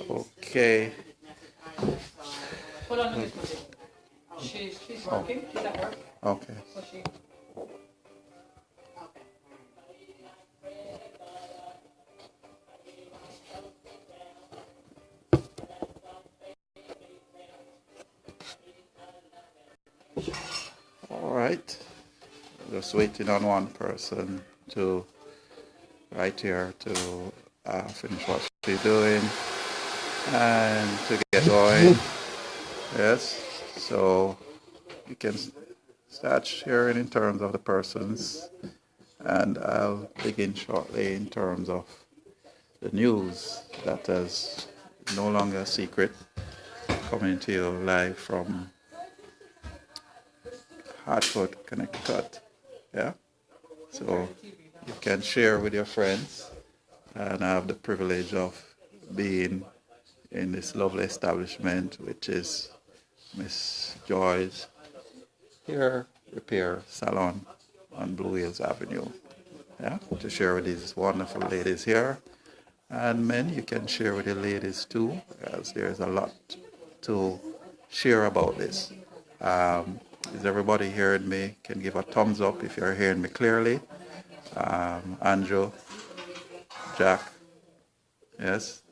Okay. Hold on a minute. She's working. She's at work. Okay. So she. All right. Just waiting on one person to right here to finish what she's doing and to get going. Yes. So you can start sharing in terms of the persons, and I'll begin shortly in terms of the news that is no longer a secret, coming to you live from Hartford, Connecticut. Yeah. So you can share with your friends, and I have the privilege of being in this lovely establishment, which is Miss Joy's Hair Repair Salon on Blue Hills Avenue. Yeah, to share with these wonderful ladies here. And men, you can share with the ladies too, as there's a lot to share about this. Is everybody hearing me? Can give a thumbs up if you're hearing me clearly. Andrew, Jack, yes,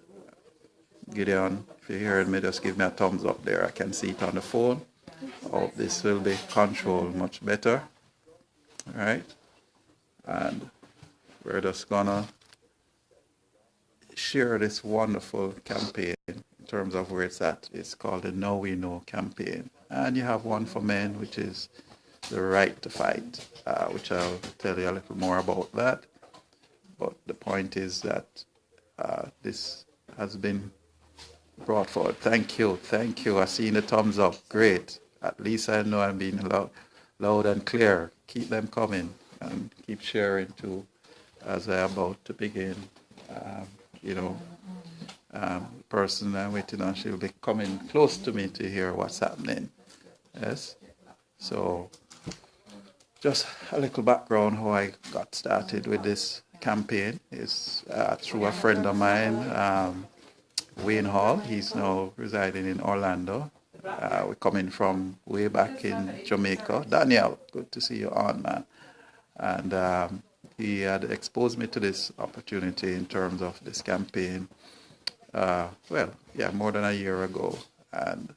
Gideon, if you're hearing me, just give me a thumbs up there. I can see it on the phone. Oh, this will be controlled much better. All right. And we're just gonna share this wonderful campaign in terms of where it's at. It's called the NowWeNo campaign. And you have one for men, which is the right to fight, which I'll tell you a little more about that. But the point is that this has been brought forward. Thank you. I seen the thumbs up. Great. At least I know I'm being loud and clear. Keep them coming and keep sharing too as I'm about to begin. Person I'm waiting on, she'll be coming close to me to hear what's happening. Yes. So just a little background how I got started with this campaign is through a friend of mine, Wayne Hall. He's now residing in Orlando. We're coming from way back in Jamaica. Daniel, good to see you on, man. And he had exposed me to this opportunity in terms of this campaign, more than a year ago. And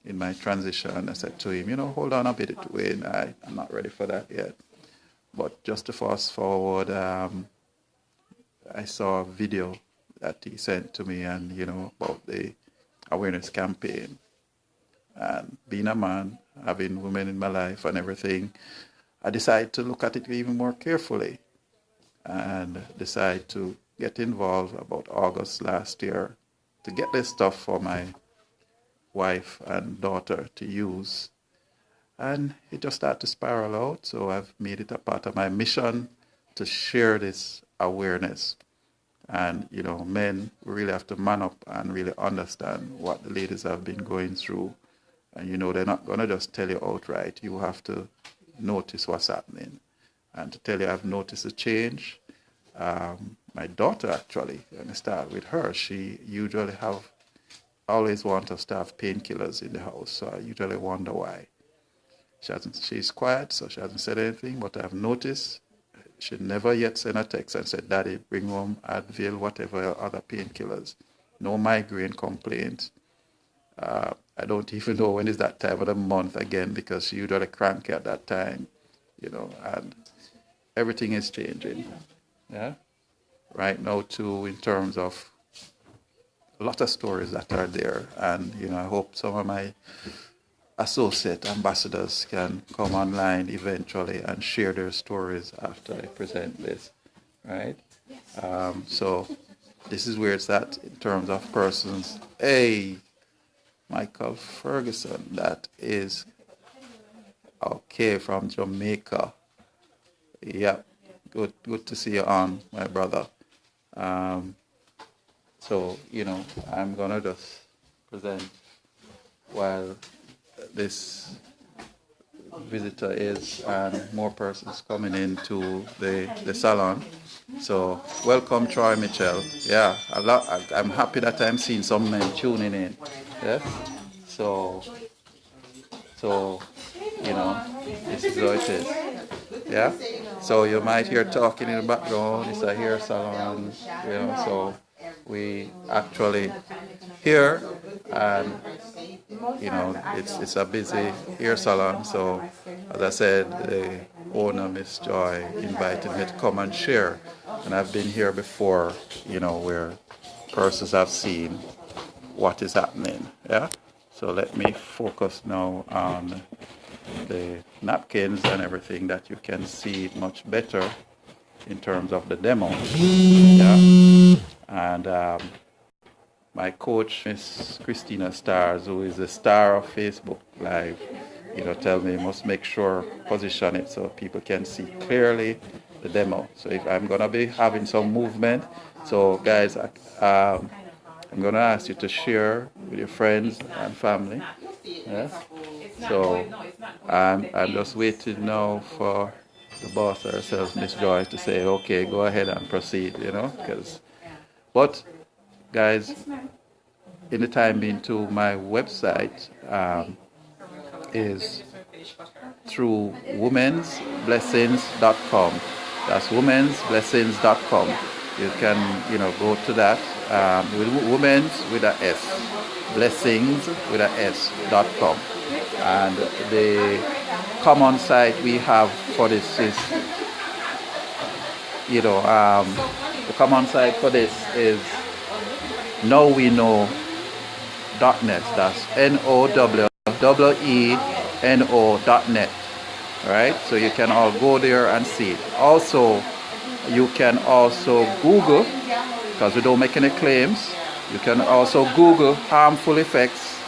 in my transition, I said to him, hold on a bit, Wayne, I'm not ready for that yet. But just to fast forward, I saw a video that he sent to me and, about the awareness campaign. And being a man, having women in my life and everything, I decided to look at it even more carefully and decide to get involved about August last year to get this stuff for my wife and daughter to use. And it just started to spiral out, so I've made it a part of my mission to share this awareness. And, men really have to man up and really understand what the ladies have been going through. And, they're not going to just tell you outright. You have to notice what's happening. And to tell you I've noticed a change, my daughter actually, and I start with her, she usually always want us to have painkillers in the house. So I usually wonder why. She's quiet, so she hasn't said anything, but I've noticed she never yet sent a text and said, Daddy, bring home Advil, whatever other painkillers. No migraine complaints. I don't even know when is that time of the month again because she usually cranky at that time, and everything is changing. Yeah. Right now too, in terms of a lot of stories that are there, and I hope some of my associate ambassadors can come online eventually and share their stories after I present this, right? So this is where it's at in terms of persons. Hey, Michael Ferguson, that is okay from Jamaica. Yep, good to see you on, my brother. So, I'm gonna just present while this visitor is and more persons coming into the salon. So welcome, Troy Mitchell. Yeah, I'm happy that I'm seeing some men tuning in. Yeah. So you know, this is how it is. Yeah. So you might hear talking in the background. It's a hair salon. You know. So we actually here, and you know, it's a busy hair salon. So as I said, the owner, Miss Joy, invited me to come and share. And I've been here before, you know, where persons have seen what is happening. Yeah. So let me focus now on the napkins and everything that you can see much better in terms of the demo. Yeah. And my coach, Miss Christina Stars, who is the star of Facebook Live, you know, tell me must make sure position it so people can see clearly the demo. So if I'm gonna be having some movement, so guys, I'm gonna ask you to share with your friends and family. Yes. So I'm just waiting now for the boss herself, Miss Joy, to say, okay, go ahead and proceed. You know, but guys, in the time being too, my website is through womensblessings.com. That's womensblessings.com. You can, you know, go to that with women's with a S, blessings with a S.com. And the common site we have for this is, you know, the common site for this is NowWeNo.net. That's NowWeNO.net. Right? So you can all go there and see it. Also, you can also Google, because we don't make any claims, you can also Google harmful effects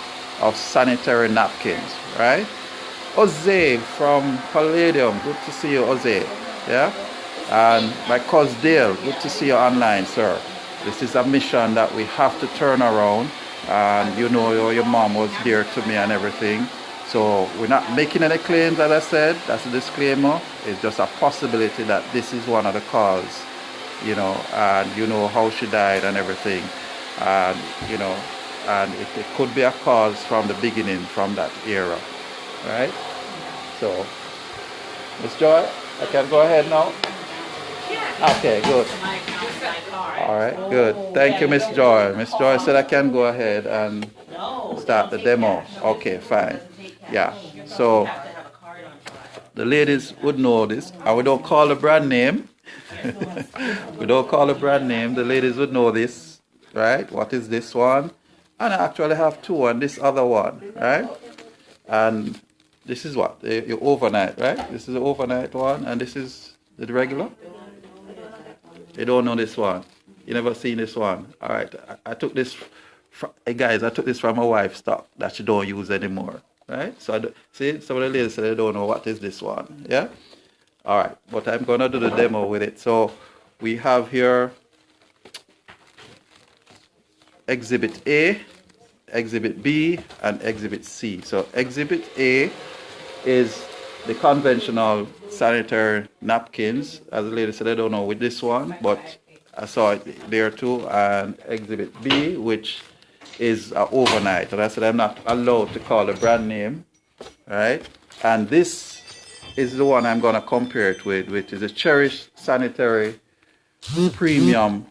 of sanitary napkins. Right? Jose from Palladium, good to see you, Jose. Yeah? And my cousin Dale, good to see you online, sir. This is a mission that we have to turn around, and you know your mom was dear to me and everything. So we're not making any claims, as I said. That's a disclaimer. It's just a possibility that this is one of the causes, you know, and you know how she died and everything. And, you know, and it could be a cause from the beginning, from that era, right? So, Miss Joy, I can go ahead now? Okay, good. All right, good. Thank you, Miss Joy. Miss Joy said I can go ahead and start the demo. Okay, fine. Yeah, so the ladies would know this, and we don't call the brand name. We don't call the brand name. The ladies would know this, right? What is this one? And I actually have two on this other one, right? And this is what? Your overnight, right? This is the overnight one, and this is the regular? You don't know this one. You never seen this one. All right, I took this, hey guys, I took this from my wife's stock that she don't use anymore. Right? So, see, some of the ladies say they don't know what is this one. Yeah? All right. But I'm going to do the demo with it. So, we have here Exhibit A, Exhibit B, and Exhibit C. So, Exhibit A is the conventional sanitary napkins. As the lady said, I don't know with this one, but I saw it there too. And Exhibit B, which is overnight, and I said I'm not allowed to call the brand name, right? And this is the one I'm going to compare it with, which is a Cherish Sanitary Premium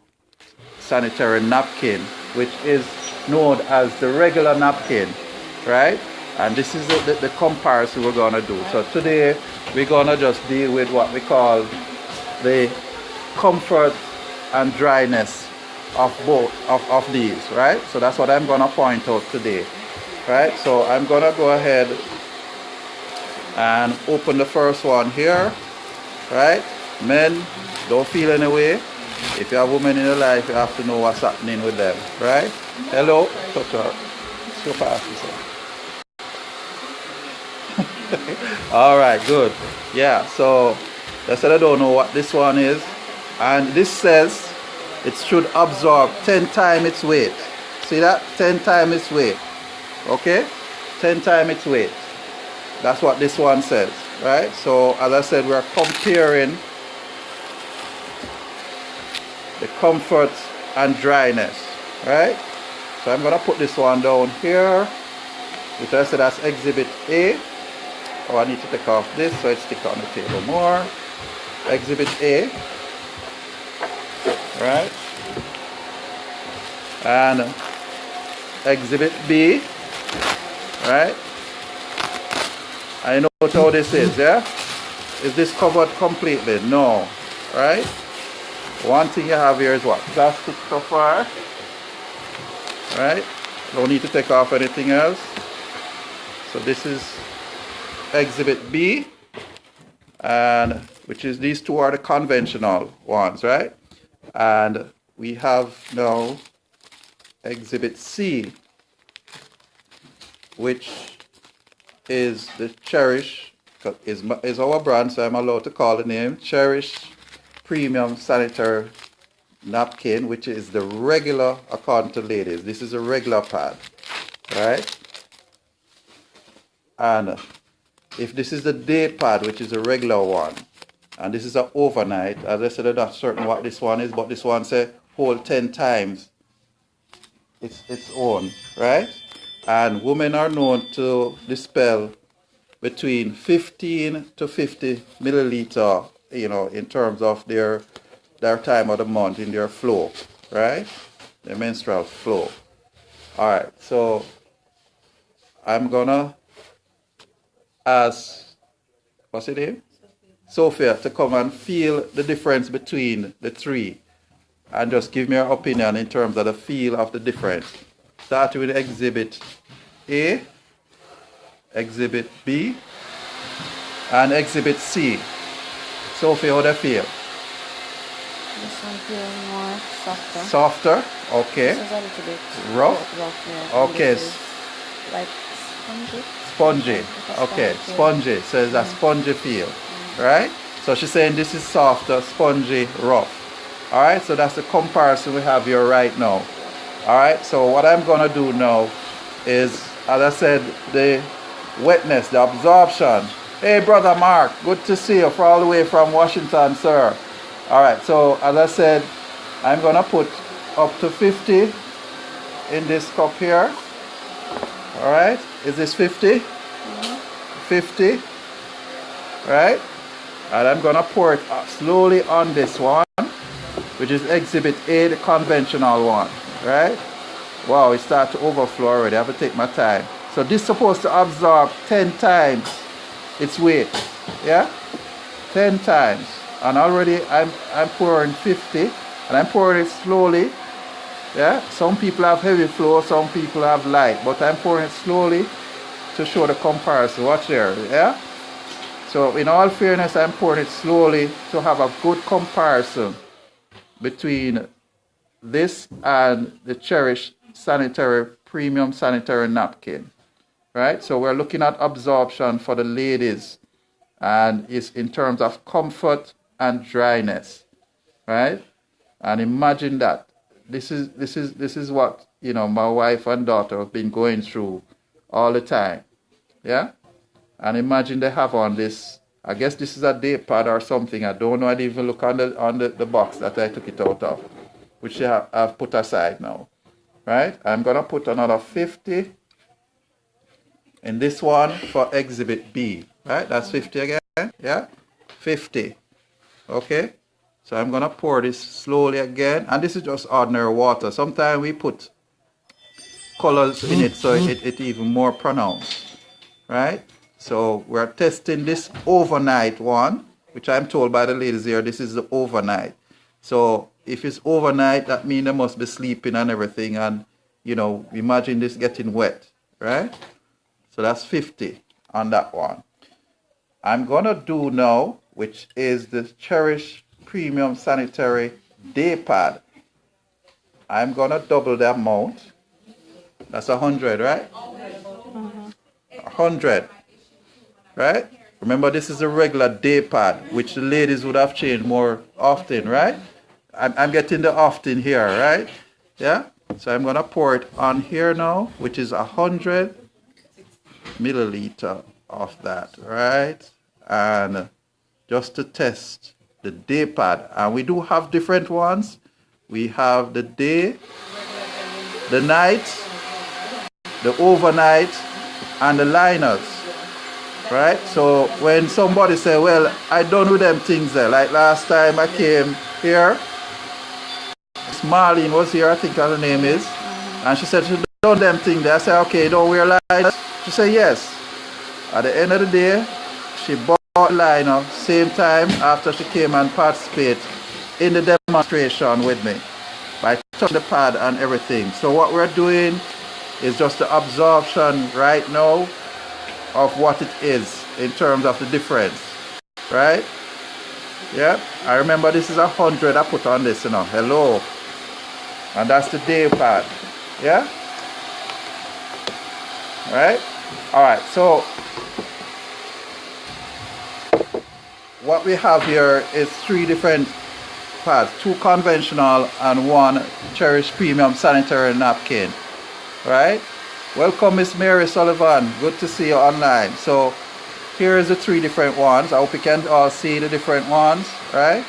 Sanitary Napkin, which is known as the regular napkin, right? And this is the comparison we're going to do. So today we're going to just deal with what we call the comfort and dryness of both of these, right? So that's what I'm gonna point out today, right? So I'm gonna go ahead and open the first one here, right? Men, don't feel any way. If you have women in your life, you have to know what's happening with them, right? Hello, talk to her. So fast, all right, good. Yeah, so I said I don't know what this one is, and this says it should absorb 10 times its weight. See that? 10 times its weight. Okay? 10 times its weight. That's what this one says. Right? So, as I said, we're comparing the comfort and dryness, right? So I'm gonna put this one down here, which I said that's exhibit A. Oh, I need to take off this so it sticks on the table more. Exhibit A, right? And exhibit B, right? I know how this is, yeah? Is this covered completely? No, right? One thing you have here is what? Plastic so far, right? Don't need to take off anything else. So this is exhibit B, and which is these two are the conventional ones, right? And we have now exhibit C, which is the Cherish, is our brand, so I'm allowed to call the name Cherish Premium Sanitary Napkin, which is the regular, according to ladies. This is a regular pad, right? And if this is the day pad, which is a regular one, and this is an overnight, as I said, I'm not certain what this one is, but this one says hold 10 times its own, right? And women are known to dispel between 15 to 50 milliliter, you know, in terms of their time of the month in their flow, right? Their menstrual flow. All right, so I'm gonna ask, what's her name? Sophia, to come and feel the difference between the three and just give me your opinion in terms of the feel of the difference. Start with exhibit A, exhibit B, and exhibit C. Sophia, how do you feel? This one feels more softer. Softer? Okay. This is a little bit Rough? yeah. Okay. This is like spongy. Spongy. Like a Okay, spongy. spongy. So it's a spongy feel, right? So she's saying this is softer, spongy, rough. All right, so that's the comparison we have here right now. All right, so what I'm gonna do now is, as I said, the wetness, the absorption. Hey, brother Mark, good to see you all the way from Washington, sir. All right, so as I said, I'm gonna put up to 50 in this cup here. All right, is this 50? 50, right? And I'm gonna pour it slowly on this one, which is exhibit A, the conventional one, right? Wow, it starts to overflow already. I have to take my time. So this is supposed to absorb 10 times its weight, yeah? 10 times. And already I'm pouring 50, and I'm pouring it slowly, yeah? Some people have heavy flow, some people have light, but I'm pouring it slowly to show the comparison. Watch there, yeah? So in all fairness, I'm pouring it slowly to have a good comparison between this and the Cherish Sanitary Premium Sanitary Napkin, right? So we're looking at absorption for the ladies, and it's in terms of comfort and dryness, right? And imagine that. This is what, you know, my wife and daughter have been going through all the time, yeah? And imagine they have on this, I guess this is a day pad or something. I don't know. I didn't even look on the box that I took it out of, which I've put aside now. Right? I'm going to put another 50 in this one for exhibit B. Right? That's 50 again. Yeah? 50. Okay? So I'm going to pour this slowly again. And this is just ordinary water. Sometimes we put colors in it so it even more pronounced. Right? So we're testing this overnight one, which I'm told by the ladies here, this is the overnight. So if it's overnight, that means they must be sleeping and everything. And, you know, imagine this getting wet, right? So that's 50 on that one. I'm going to do now, which is the Cherish Premium Sanitary Day Pad. I'm going to double the amount. That's 100, right? 100. Right? Remember, this is a regular day pad, which the ladies would have changed more often, right? I'm getting the often here, right? Yeah? So I'm going to pour it on here now, which is 100 milliliter of that, right? And just to test the day pad. And we do have different ones, We have the day, the night, the overnight, and the liners. Right? So when somebody say, well, I done with them things there. Like last time I came here, Miss Marlene was here, I think her name is. And she said she done them things there. I said, okay, don't wear liners. She said, yes. At the end of the day, she bought liner same time after she came and participated in the demonstration with me by touching the pad and everything. So what we're doing is just the absorption right now of what it is in terms of the difference, right? Yeah, I remember this is 100 I put on this, you know, hello. And that's the day pad, yeah? Right? All right, so what we have here is 3 different pads, 2 conventional and 1 Cherish Premium Sanitary napkin, right? Welcome, Miss Mary Sullivan. Good to see you online. So here is the 3 different ones. I hope you can all see the different ones, right?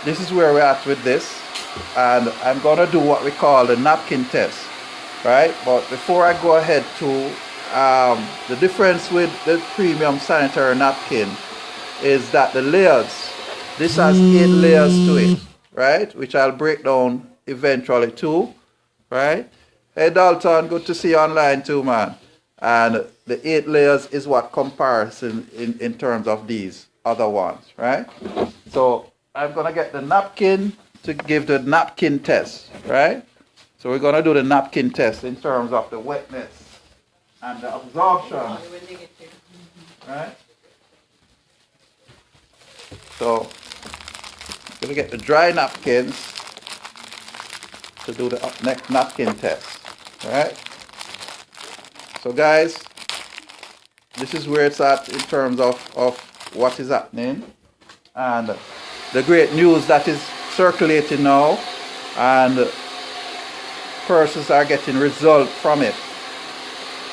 This is where we're at with this. And I'm going to do what we call the napkin test, right? But before I go ahead to the difference with the premium sanitary napkin is that the layers, this has 8 layers to it, right? Which I'll break down eventually too, right? Hey Dalton, good to see you online too, man. And the 8 layers is what comparison in terms of these other ones, right? So I'm gonna get the napkin to give the napkin test, right? So we're gonna do the napkin test in terms of the wetness and the absorption, right? So I'm gonna get the dry napkins to do the next napkin test. Alright, so guys, this is where it's at in terms of what is happening and the great news that is circulating now, and persons are getting result from it.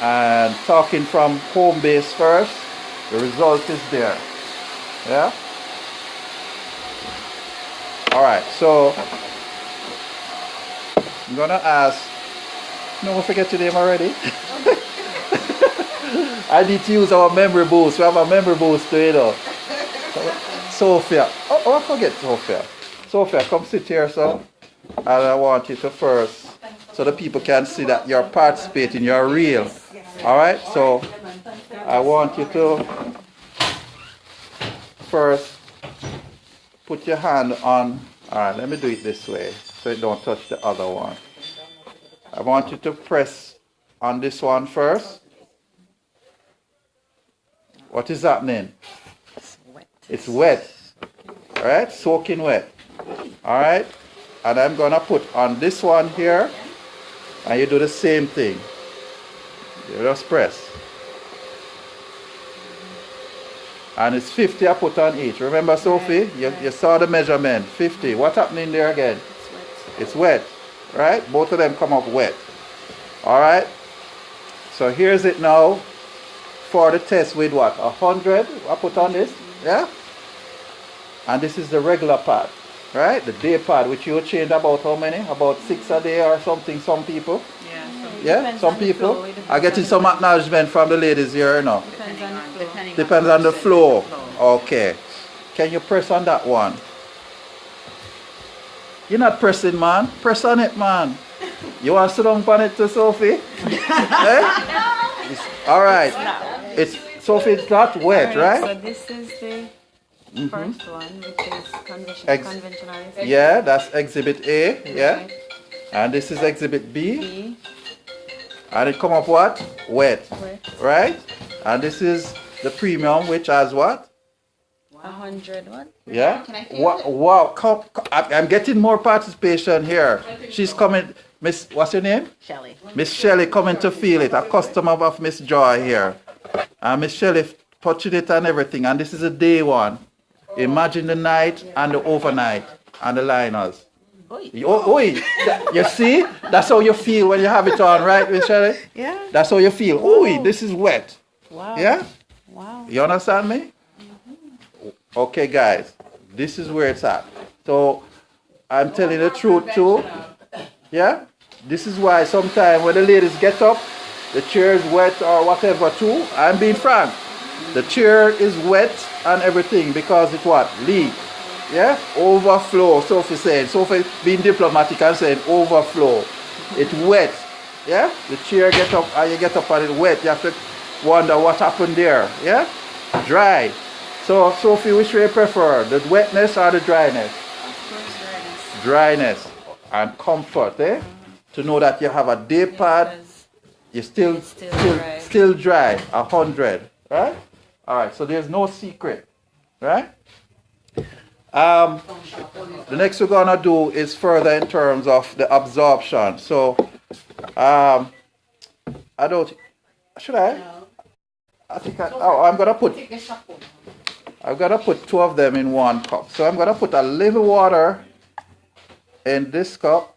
And talking from home base first, the result is there. Yeah? Alright, so I'm gonna ask, no, I forget your name already. I need to use our memory boost. We have a memory boost too, you know. Sophia. Oh, I forget Sophia. Sophia, come sit here, son. And I want you to first, so the people can see that you're participating, you're real. Alright, so I want you to first put your hand on, alright, let me do it this way so it don't touch the other one. I want you to press on this one first. What is happening? It's wet. Alright, soaking wet. Alright, and I'm gonna put on this one here, and you do the same thing. You just press. And it's 50 I put on each. Remember, Sophie? You saw the measurement. 50. What's happening there again? It's wet. Right? Both of them come up wet. Alright? So here's it now for the test with what? 100 I put on this. Yeah? And this is the regular pad. Right? The day pad, which you change about how many? About 6 a day or something, some people. Yeah, some people. I'm getting some acknowledgement from the ladies here, you know. Depends on the flow. Okay. Can you press on that one? You're not pressing, man. Press on it, man. You want to sit down on it too, Sophie? Eh? All right. It's Sophie, it's not wet, right? So this is the first one, which is conventional. Yeah, that's exhibit A. Yeah. And this is exhibit B. And it come up what? Wet. Right? And this is the premium, which has what? 100 what? Yeah. Wow. I'm getting more participation here. She's coming. Miss, what's your name? Shelley. Miss Shelley coming to feel it. A customer of Miss Joy here. And Miss Shelley touching it and everything. And this is a day one. Imagine the night and the overnight and the liners. Oi. You see? That's how you feel when you have it on, right, Miss Shelley? Yeah. That's how you feel. Oi, this is wet. Wow. Yeah? Wow. You understand me? Okay, guys. This is where it's at. So I'm telling the truth too. Yeah? This is why sometimes when the ladies get up, the chair is wet or whatever too. I'm being frank. The chair is wet and everything because it what? Leak. Yeah? Overflow. Sophie said. Sophie being diplomatic and saying overflow. It's wet. Yeah? The chair get up and you get up and it's wet. You have to wonder what happened there. Yeah? Dry. So Sophie, which way you prefer? The wetness or the dryness? Of course, dryness. Dryness and comfort, eh? To know that you have a day pad, you're still dry, 100, right? All right, so there's no secret, right? The next we're gonna do is further in terms of the absorption. So, I don't, should I? I think I'm gonna put 2 of them in 1 cup. So I'm gonna put a little water in this cup.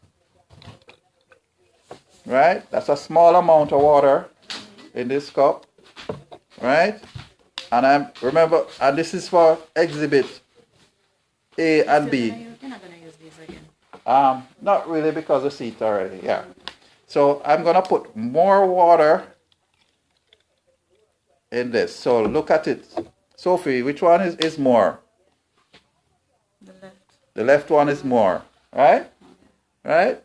Right? That's a small amount of water in this cup. Right? And remember, and this is for exhibit A and B. You're not going to use these again. Not really because I see it already. Yeah. So I'm going to put more water in this. So look at it. Sophie, which one is more? The left. The left one is more. Right? Right?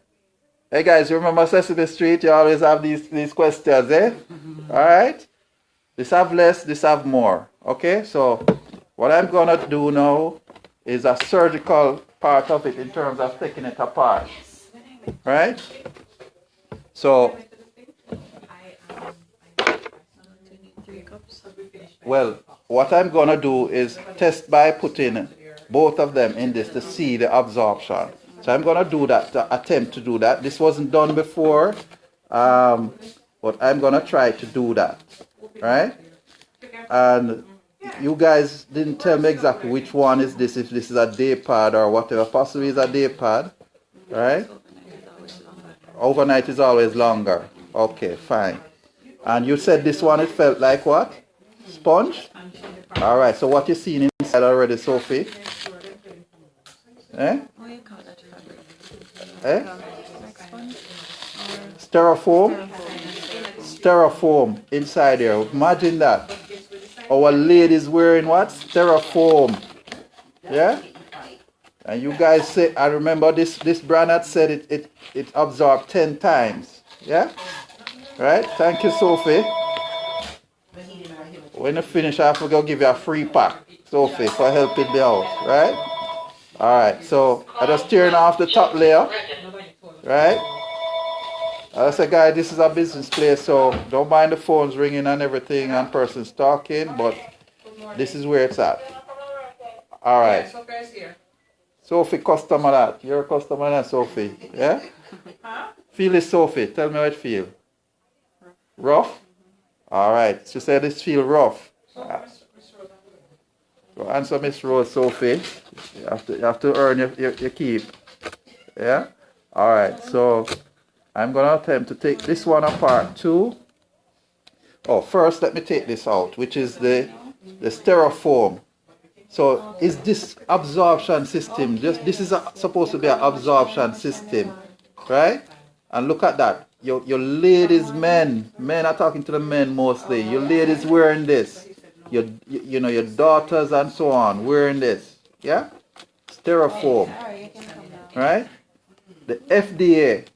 Hey guys, you remember Sesame Street? You always have these questions, eh? Alright? This have less, this have more. Okay? So what I'm gonna do now is a surgical part of it in terms of taking it apart. Right? So well, what I'm gonna do is test by putting both of them in this to see the absorption. So I'm going to do that, to attempt to do that. This wasn't done before, but I'm going to try to do that, right? And you guys didn't tell me exactly which one is this, if this is a day pad or whatever. Possibly is a day pad, right? Overnight is always longer. Okay, fine. And you said this one, it felt like what? Sponge? All right, so what you seen inside already, Sophie? Eh? What do you call that fabric? Eh? Like sponge? Styrofoam? Styrofoam inside there. Imagine that. Our ladies wearing what? Styrofoam. Yeah? And you guys say, I remember this brand had said it absorbed 10 times. Yeah? Right? Thank you, Sophie. When you finish, I have to go give you a free pack, Sophie, for helping me out. Right? Alright, so I just tearing off the top layer, right? As I said, guys, this is a business place, so don't mind the phones ringing and everything and persons talking, but this is where it's at. Alright. Sophie, customer that. You're a customer that, Sophie. Yeah? Feel it, Sophie. Tell me how it feel. Rough? Alright, she said it feel rough. So answer Miss Rose, Sophie. You have to earn your keep. Yeah? Alright, so I'm going to attempt to take this one apart too. Oh, first let me take this out, which is the styrofoam. So is this absorption system, this is supposed to be an absorption system, right? And look at that. Your ladies, men are talking to the men mostly. Your ladies wearing this. Your daughters and so on wearing this. Yeah? Styrofoam. Right? The FDA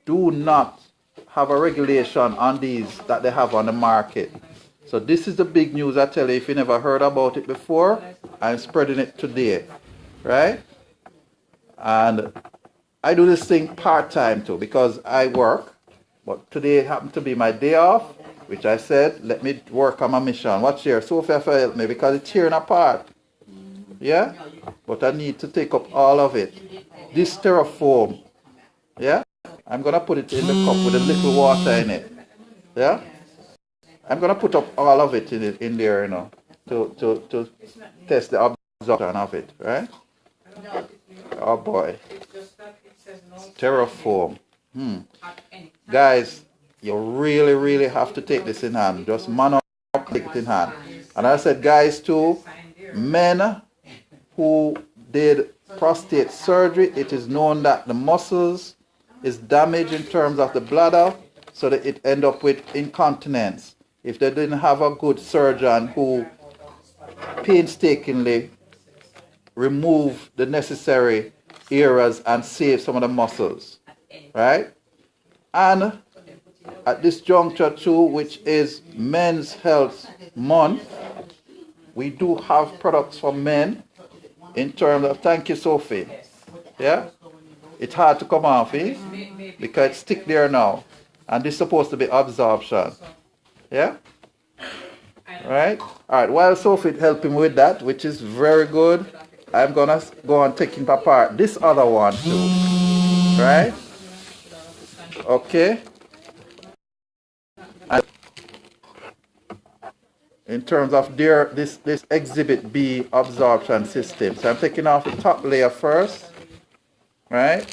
do not have a regulation on these that they have on the market. So this is the big news I tell you. If you never heard about it before, I'm spreading it today. Right? And I do this thing part-time too because I work. But today happened to be my day off, which I said, let me work on my mission. Watch here. Sophia help me because it's tearing apart. Yeah? But I need to take up all of it. This styrofoam. Yeah? I'm going to put it in the cup with a little water in it. Yeah? I'm going to put up all of it in there, you know, to test the absorption of it. Right? Oh boy. Styrofoam. Guys, you really, really have to take this in hand. Just man up, take it in hand. And I said, guys, too, men who did prostate surgery, it is known that the muscles is damaged in terms of the bladder, so that it end up with incontinence. If they didn't have a good surgeon who painstakingly remove the necessary areas and save some of the muscles, right? And at this juncture too, which is Men's Health Month, we do have products for men in terms of, thank you Sophie, yeah? It's hard to come off, eh? Because it's stick there now. And this is supposed to be absorption, yeah? Right? All right, while Sophie helping with that, which is very good, I'm gonna go on taking apart this other one too, right? Okay. And in terms of this exhibit B absorption system, so I'm taking off the top layer first, right?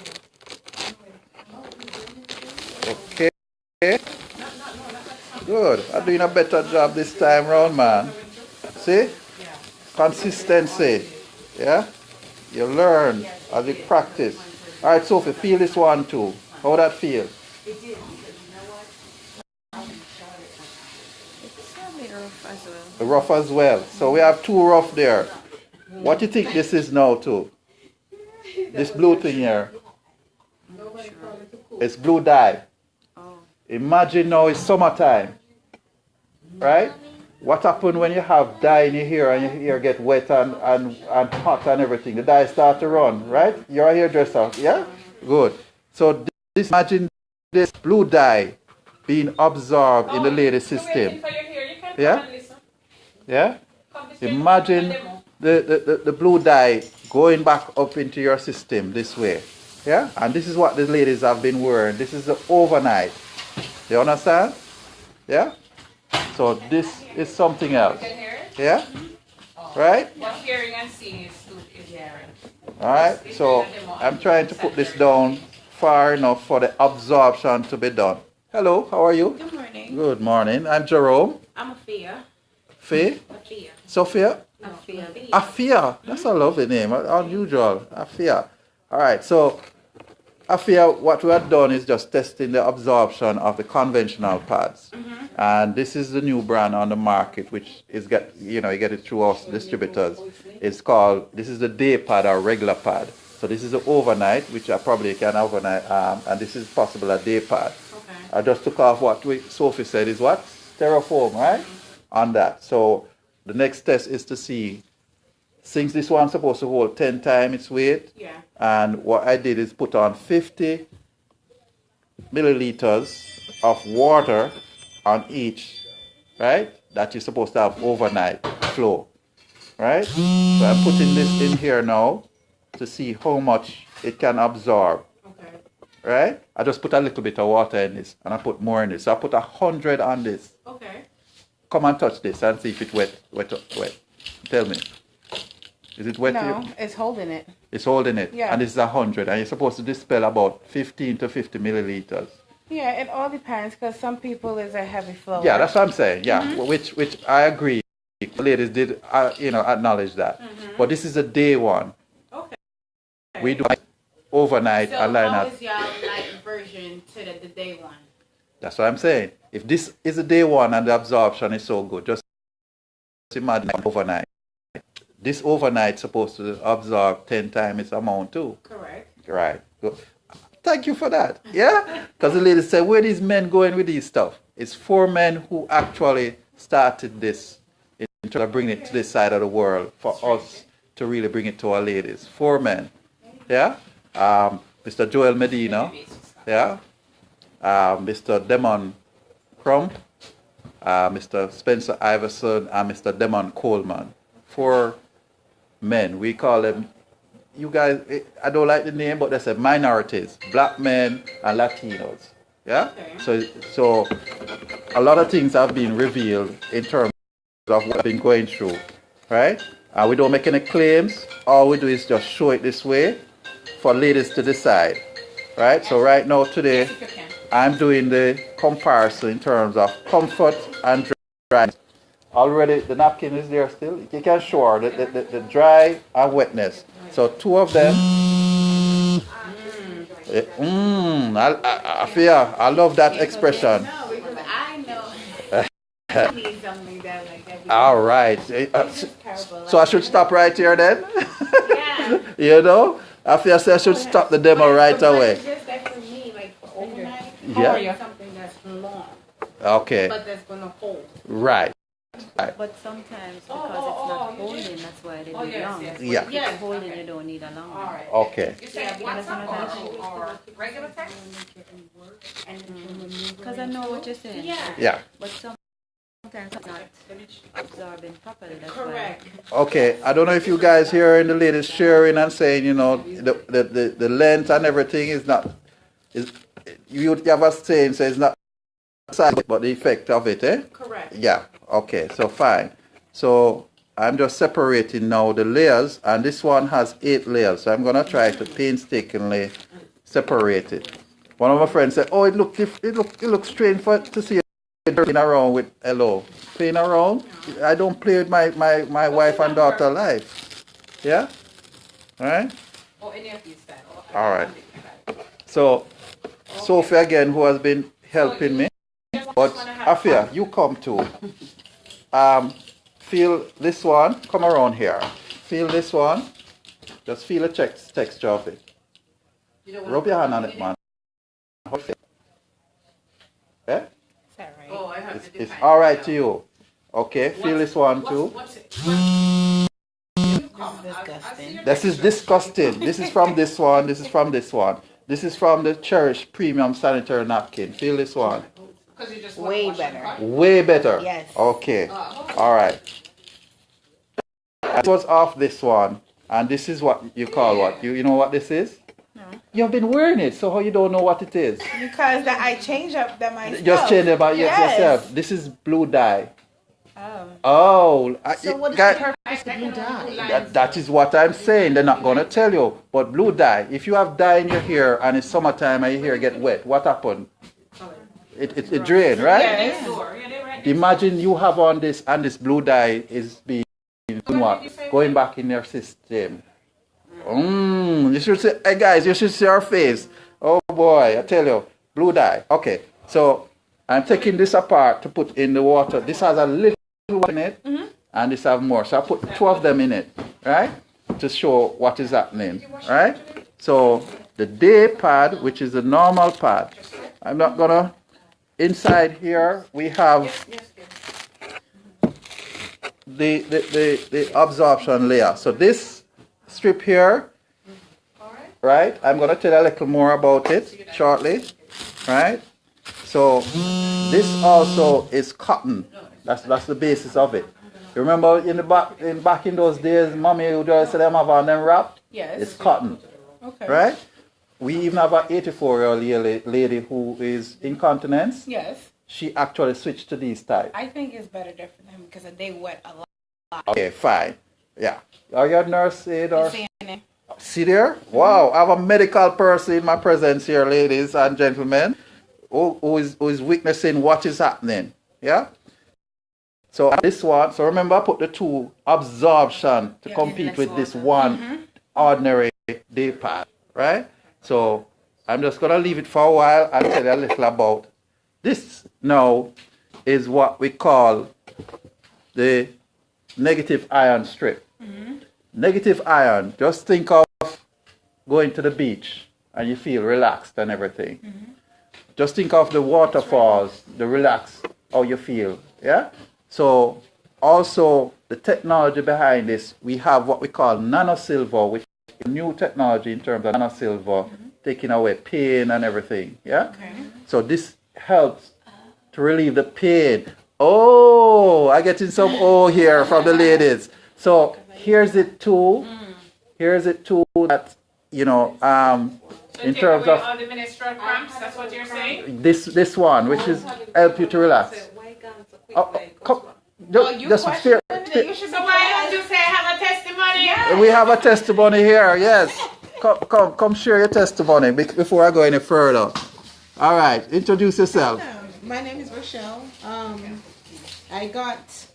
Okay. Good. I'm doing a better job this time round, man. See? Consistency. Yeah? You learn as you practice. Alright, Sophie, feel this one too. How that feel? It's a bit rough as well. Rough as well. So we have two rough there. What do you think this is now too? This blue thing here. It's blue dye. Imagine now it's summertime. Right? What happens when you have dye in your hair and your hair get wet and hot and everything? The dye start to run, right? You're a hairdresser, yeah? Good. So imagine this blue dye being absorbed in the lady system. Yeah? Yeah? Imagine the blue dye going back up into your system this way. Yeah? And this is what the ladies have been wearing. This is the overnight. You understand? Yeah? So this is something else. Yeah? Right? What hearing and seeing is different. Alright, so I'm trying to put this down far enough for the absorption to be done. Hello, how are you? Good morning. Good morning. I'm Jerome. I'm Afia. Faye? Afia. Sophia? Afia. Afia. That's a lovely name. Unusual. Afia. Alright, so Afia, what we have done is just testing the absorption of the conventional pads. And this is the new brand on the market, which is you get it through us distributors. It's called, this is the day pad or regular pad. So this is the overnight, which I probably can overnight, and this is possible a day pad. Okay. I just took off what Sophie said is what? Styrofoam, right? On that. So the next test is to see, since this one's supposed to hold 10 times its weight, Yeah. and what I did is put on 50 milliliters of water on each, right? That you're supposed to have overnight flow, right? So I'm putting this in here now to see how much it can absorb, Okay. right? I just put a little bit of water in this, and I put more in this. So I put 100 on this. Okay. Come and touch this and see if it's wet. Tell me. Is it wet? No, it's holding it. It's holding it. Yeah. And this is 100. And you're supposed to dispel about 15 to 50 milliliters. Yeah, it all depends because some people is a heavy flow. Yeah, that's what I'm saying. Yeah, which I agree. The ladies did, acknowledge that. But this is a day one. Okay. We do overnight So and line how up. is y'all light version to the day one? That's what I'm saying. If this is a day one and the absorption is so good, just imagine overnight. This overnight is supposed to absorb 10 times its amount too. Correct. Right. Good. Thank you for that. Yeah? Because the lady said, where these men going with these stuff? It's 4 men who actually started this in terms of bringing it to this side of the world for us to really bring it to our ladies. 4 men. Yeah? Mr. Joel Medina. Yeah? Mr. Demon Crump. Mr. Spencer Iverson and Mr. Demon Coleman. 4 men. We call them, you guys, I don't like the name, but they say minorities, black men and Latinos. Yeah? Okay. So a lot of things have been revealed in terms of what we've been going through. Right? And we don't make any claims. All we do is just show it this way for ladies to decide. Right? So right now today, I'm doing the comparison in terms of comfort and dryness already the napkin is there still. You can show her the dry and wetness. So two of them. I feel I love that expression. No, because I know I need something that like every All right. So I should stop right here then? Yeah. You know? I feel I should stop the demo right away. It's just like for me, like for overnight, Yeah. something that's long, Okay. but that's gonna hold. Right. But sometimes because it's not holding, that's why they do long. yes. Yeah. If it's holding, you don't need a long one. Alright. Okay. You said WhatsApp or regular text? Because I know what you're saying. Yeah. Yeah. But sometimes it's not absorbing properly. That's Correct. Okay. I don't know if you guys hearing the ladies sharing and saying, you know, the length and everything is not is you have a saying so it's not size but the effect of it, eh? Correct. Yeah. Okay. So fine. So I'm just separating now the layers, and this one has 8 layers. So I'm gonna try to painstakingly separate it. One of my friends said, "Oh, it looks strange to see it playing around with hello, playing around. I don't play with my wife and daughter life. Yeah, all right. Or any of these styles. All right. So Sophie again, who has been helping me, but Afia, you come too. Feel this one. Come around here. Feel this one. Just feel the texture of it. Rub your hand on it, man. Yeah? Oh, I have to It's all right to you. Okay, feel this one too. What's it? disgusting. This is disgusting. This is from this one. This is from this one. This is from the Cherish Premium Sanitary Napkin. Feel this one. Because you just Way better. Way better. Yes. Okay. All right. That was off this one, and this is what you call what? You know what this is? No. You've been wearing it, so how you don't know what it is? Because I change up them myself. Just change it about Yes. yourself. This is blue dye. Oh. Oh, So what is guy- the purpose of blue dye? that is what I'm saying. They're not going to tell you. But blue dye, if you have dye in your hair and it's summertime and your hair get wet, what happened? It drain, right? Next door. Yeah, they're right. Imagine you have on this and this blue dye is being what? Going back in your system. You should see, hey guys, you should see our face. Oh boy, I tell you, blue dye. Okay, so I'm taking this apart to put in the water. This has a little water in it, and this have more. So I put 2 of them in it, right, to show what is happening, right? So the day pad, which is the normal pad, I'm not gonna. Inside here we have the absorption layer. So this strip here, right? I'm gonna tell you a little more about it shortly, right? So this also is cotton. That's the basis of it. You remember back in those days, mommy would always say them have on them wrap? Yes. It's cotton, Okay. right? We even have an 84-year-old lady who is incontinence. Yes. She actually switched to these types. I think it's better there for them because they wet a lot. Okay, fine. Yeah. Are you a nurse aide or? CNA. See there? Wow, I have a medical person in my presence here, ladies and gentlemen, who is witnessing what is happening. Yeah? So this one, so remember I put the 2 absorption to compete with this one ordinary day pad, right? So I'm just going to leave it for a while and tell you a little about this. Now is what we call the negative ion strip. Negative ion, just think of going to the beach and you feel relaxed and everything. Just think of the waterfalls, the relax, how you feel. Yeah? So also the technology behind this, we have what we call nanosilver, which is new technology in terms of nanosilver, taking away pain and everything. Yeah? Okay. So this helps to relieve the pain. Oh, I get in some oh here from the ladies. So here's it too. Here's it too that, you know, in Take terms away of all the menstrual cramps, that's what you're saying? this one, which is help you to relax. Oh, come, just fear. You should So why don't you say have a testimony? We have a testimony here. Yes, come share your testimony before I go any further. All right, introduce yourself. My name is Rochelle. I got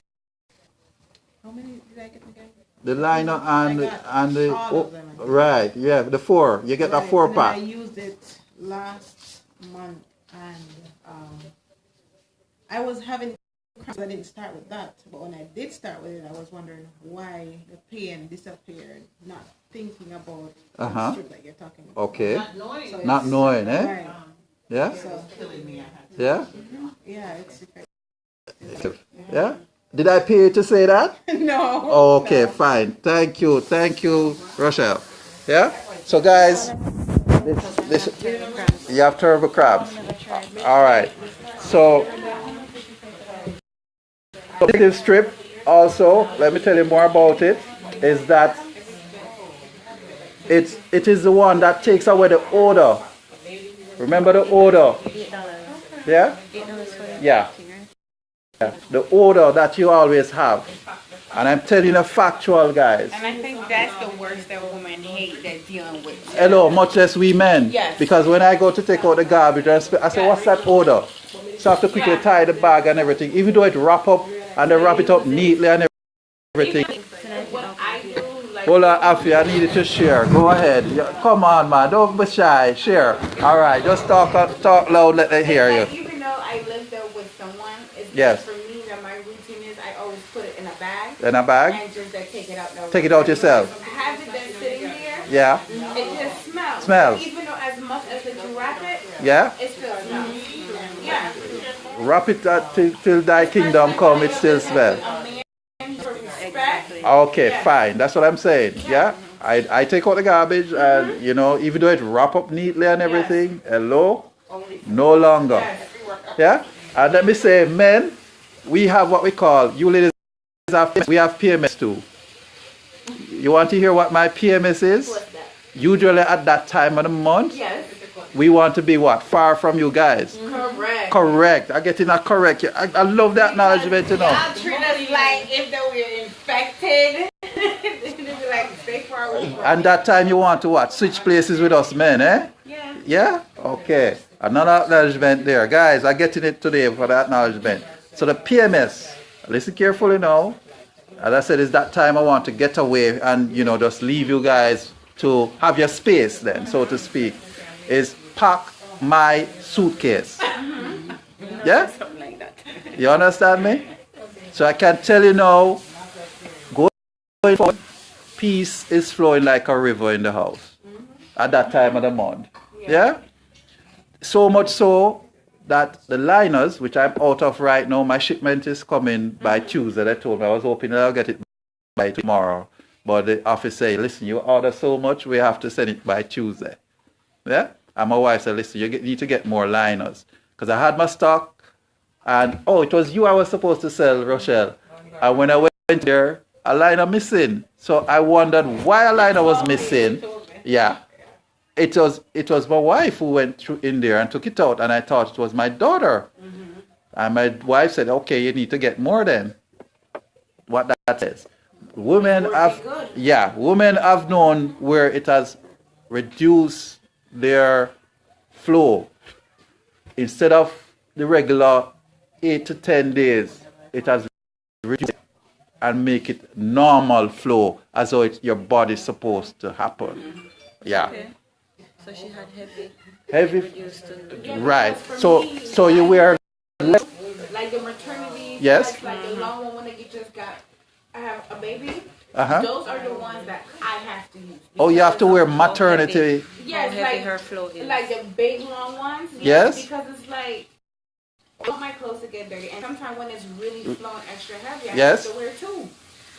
How many did I get again? The liner I got and the all of them. right, yeah, the 4. You get a Right, 4 and then I pack. used it last month, and I was having cramps. I didn't start with that, but when I did start with it, I was wondering why the pain disappeared. Not thinking about the strip that you're talking about. Okay. Not knowing. So Not it's- knowing, eh? Right. Yeah? So Yeah? yeah, it's Yeah? Did I pay you to say that? no. Oh, okay, no. fine. Thank you, Rochelle. Yeah? So guys, this you have turbo crabs. All right. So this strip also, let me tell you more about it, is that it is the one that takes away the odor. Remember the odor? $8. Yeah? $8 for the Yeah. The odor that you always have. And I'm telling you factual, guys. And I think that's the worst that women hate that dealing with. Hello, much less we men. Yes. Because when I go to take out the garbage, I say, what's that odor? So I have to quickly tie the bag and everything. Even though it wrap up and they wrap it up neatly and everything. What I do, like, Hold on, Afi, I need you to share. Go ahead. Come on, man. Don't be shy. Share. All right. Just talk loud. Let them hear you. even though I live there with someone, it's Yes. for me that my routine is I always put it in a bag In a bag? and just take it out. Take it out yourself. Have it then sitting there. Yeah. It just smells. Smells. Even though as much as you wrap it, Yeah? it still smells. Yeah. Wrap it till thy kingdom come, it still smells. A man for respect. Okay, fine. That's what I'm saying. Yeah? I take out the garbage and, you know, even though it wrap up neatly and everything, hello, no longer. Yeah? And let me say, men, we have what we call, you ladies we have PMS too. You want to hear what my PMS is? What's that? Usually at that time of the month, Yes. we want to be what? Far from you guys. Correct. Correct. I get in that correct. I love that acknowledgement, you know. Y'all treat us like if they were infected. They be like, stay far away from And that time you want to what? Switch places with us men, eh? Yeah. Yeah? Okay. Another acknowledgement there. Guys, I'm getting it today for the acknowledgement. So the PMS, listen carefully now. As I said, it's that time I want to get away and, you know, just leave you guys to have your space then, so to speak, is pack my suitcase. Yeah? Something like that. You understand me? So I can tell you now, going forward, peace is flowing like a river in the house at that time of the month. Yeah? So much so that the liners, which I'm out of right now, my shipment is coming by Tuesday. They told me I was hoping that I'll get it by tomorrow. But the office say, listen, you order so much, we have to send it by Tuesday. Yeah? And my wife said, listen, you need to get more liners. Because I had my stock, and it was you I was supposed to sell, Rochelle. And when I went there, a liner missing. So I wondered why a liner was missing. Yeah. It was my wife who went through in there and took it out, and I thought it was my daughter. And my wife said, okay, you need to get more then. What that is. Women have known where it has reduced their flow. Instead of the regular 8 to 10 days, it has reduced and make it normal flow as though your body's supposed to happen. Yeah. Okay. So she had Heavy. reduced to Right. So you wear less. Like the maternity. Yes. Like the long one when you just got have a baby. Uh-huh. Those are the ones that I have to use. Oh, you have to wear How maternity. Yes, how heavy like her flow is. like the big long ones. Yes. Because it's like I want my clothes to get dirty, and sometimes when it's really flowing extra heavy, I Yes. have to wear two.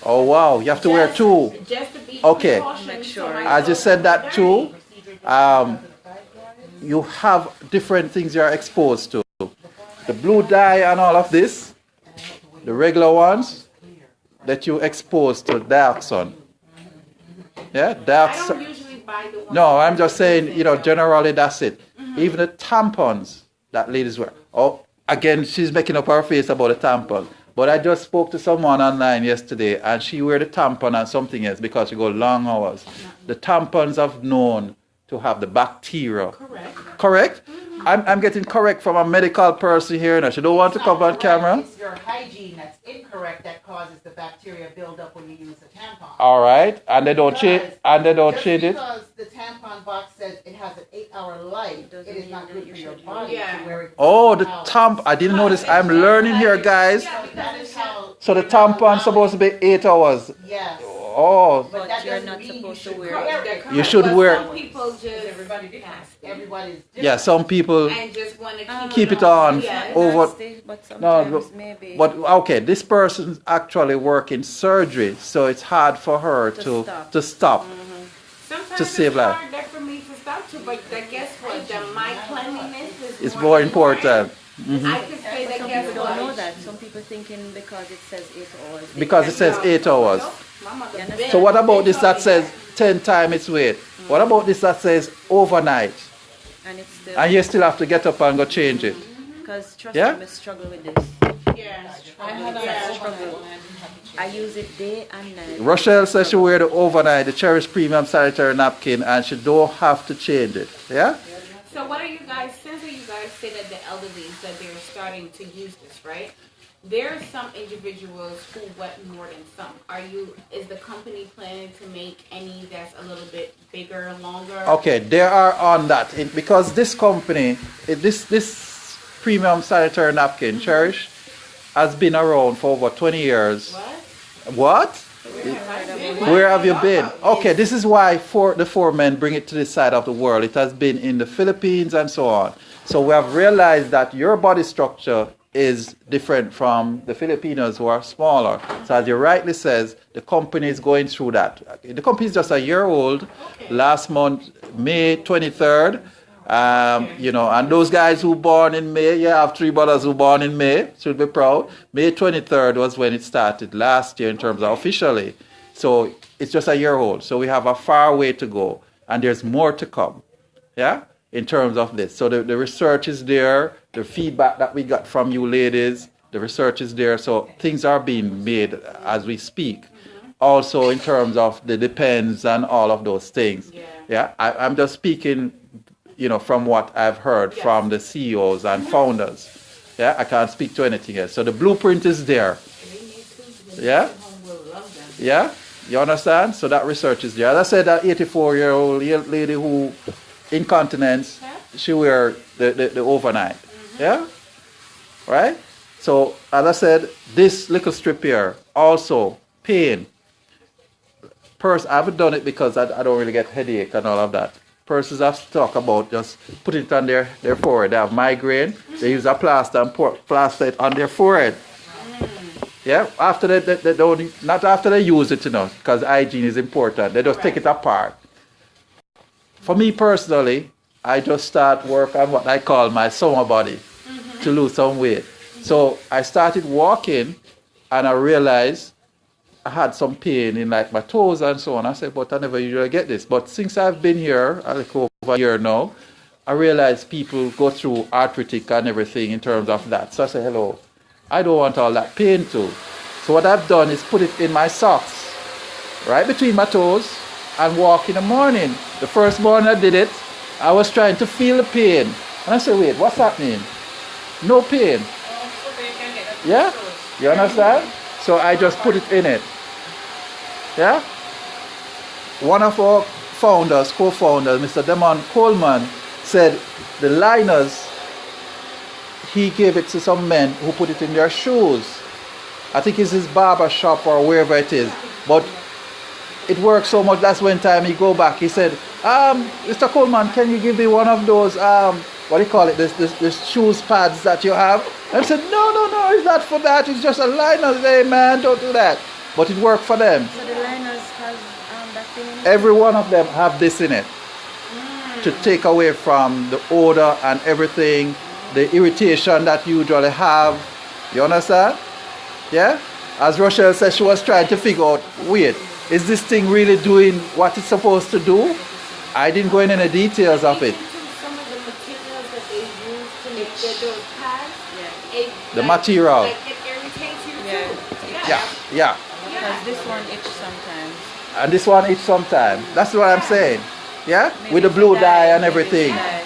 Oh wow, you have to wear two. Just to be Okay. precautionary, Make so sure. my As you clothes said don't that get too, dirty. you have different things you're exposed to. The blue dye and all of this, the regular ones that you expose to dark sun. Yeah, dark I sun. don't usually buy the ones. No, I'm just saying, generally that's it. Even the tampons that ladies wear. Oh, again, she's making up her face about the tampon. But I just spoke to someone online yesterday, and she wear the tampon and something else because she go long hours. The tampons have known to have the bacteria. Correct. Correct? I'm getting correct from a medical person here, and she don't want to come on camera. It's your hygiene that's incorrect that causes the bacteria build up when you use a tampon. All right, and they don't change. And they don't change it. Because the tampon box says it has an 8-hour life, it is not good for your body to wear it. Oh, the I didn't know this. I'm learning here, guys. That is how. So the tampon's supposed to be 8 hours. Yes. Oh, But that you're doesn't not mean supposed you to should wear wear it. it. you should wear. Some people just Everybody different. Everybody's different. Yeah, some people and just want to keep it on Yeah. over. But No, sometimes maybe but okay, this person's actually working surgery, so it's hard for her to stop. Sometimes to save it's life. hard for me to stop to, but guess what? My cleanliness is It's more important. I could say that some guess people don't know what? that. Some people thinking because it says 8 hours. Because it says 8 hours. My mother You been- understand? So what about this that says 10 times its weight? What about this that says overnight? And it's still And you still have to get up and go change it. because trust Yeah? me, I struggle with this. Yeah. I had Yeah. a struggle and I didn't have to change. I use it day and night. Rochelle says she wear the overnight, the Cherish Premium Sanitary Napkin, and she don't have to change it. Yeah? So what are you guys, since you guys say that the elderly, that they're starting to use this, right? There are some individuals who wet more than some. Is the company planning to make any that's a little bit bigger, longer? Okay, they are on that. Because this company, this premium sanitary napkin, Cherish, has been around for over 20 years. What? What? Where have you been? Okay, this is why the four men bring it to this side of the world. It has been in the Philippines and so on. So we have realized that your body structure is different from the Filipinos who are smaller. So as you rightly says, the company is going through that. The company is just a year old. Last month, May 23rd. And those guys who born in May, I have 3 brothers who born in May, should be proud. May 23rd was when it started last year in terms of officially. So it's just a year old. So we have a far way to go. And there's more to come. Yeah? In terms of this. So the research is there. The feedback that we got from you ladies, the research is there. So things are being made as we speak. Also in terms of the depends and all of those things. Yeah? I'm just speaking from what I've heard from the CEOs and founders. Yeah, I can't speak to anything else. So the blueprint is there. Yeah? Yeah? You understand? So that research is there. As I said, that 84-year-old lady who, incontinence, she wear the overnight. Yeah? Right? So, as I said, this little strip here, also, pain. I haven't done it because I don't really get headache and all of that. Persons have to talk about just put it on their forehead. They have migraine. They use a plaster and plaster it on their forehead. Yeah, after they don't, not after they use it, because hygiene is important. They just take it apart. For me personally, I just start work on what I call my summer body to lose some weight. So I started walking and I realized I had some pain in like my toes and so on. I said, but I never usually get this. But since I've been here, like over a year now, I realized people go through arthritic and everything in terms of that. So I said, hello, I don't want all that pain too. So what I've done is put it in my socks, right between my toes, and walk in the morning. The first morning I did it, I was trying to feel the pain. And I said, wait, what's happening? No pain. Yeah? You understand? So I just put it in it. Yeah? One of our founders, co-founders, Mr. Damon Coleman, said the liners, he gave it to some men who put it in their shoes. I think it's his barber shop or wherever it is. But it worked so much, that's when time he go back. He said, Mr. Coleman, can you give me one of those, what do you call it, this shoes pads that you have? And I said, no, it's not for that. It's just a liner. Hey, man, don't do that. But it worked for them. So the liners has that thing in it? Every one of them have this in it to take away from the odor and everything, the irritation that you usually have. You understand? Yeah? As Rochelle said, she was trying to figure out, wait, is this thing really doing what it's supposed to do? I didn't go into any details of it. Some of the materials that they use to make those pads, The material. Like it irritates you too. Yeah. Because this one itch sometimes. And this one itch sometimes. That's what I'm saying. Yeah? Maybe With the blue it's dye and maybe it's everything. dye.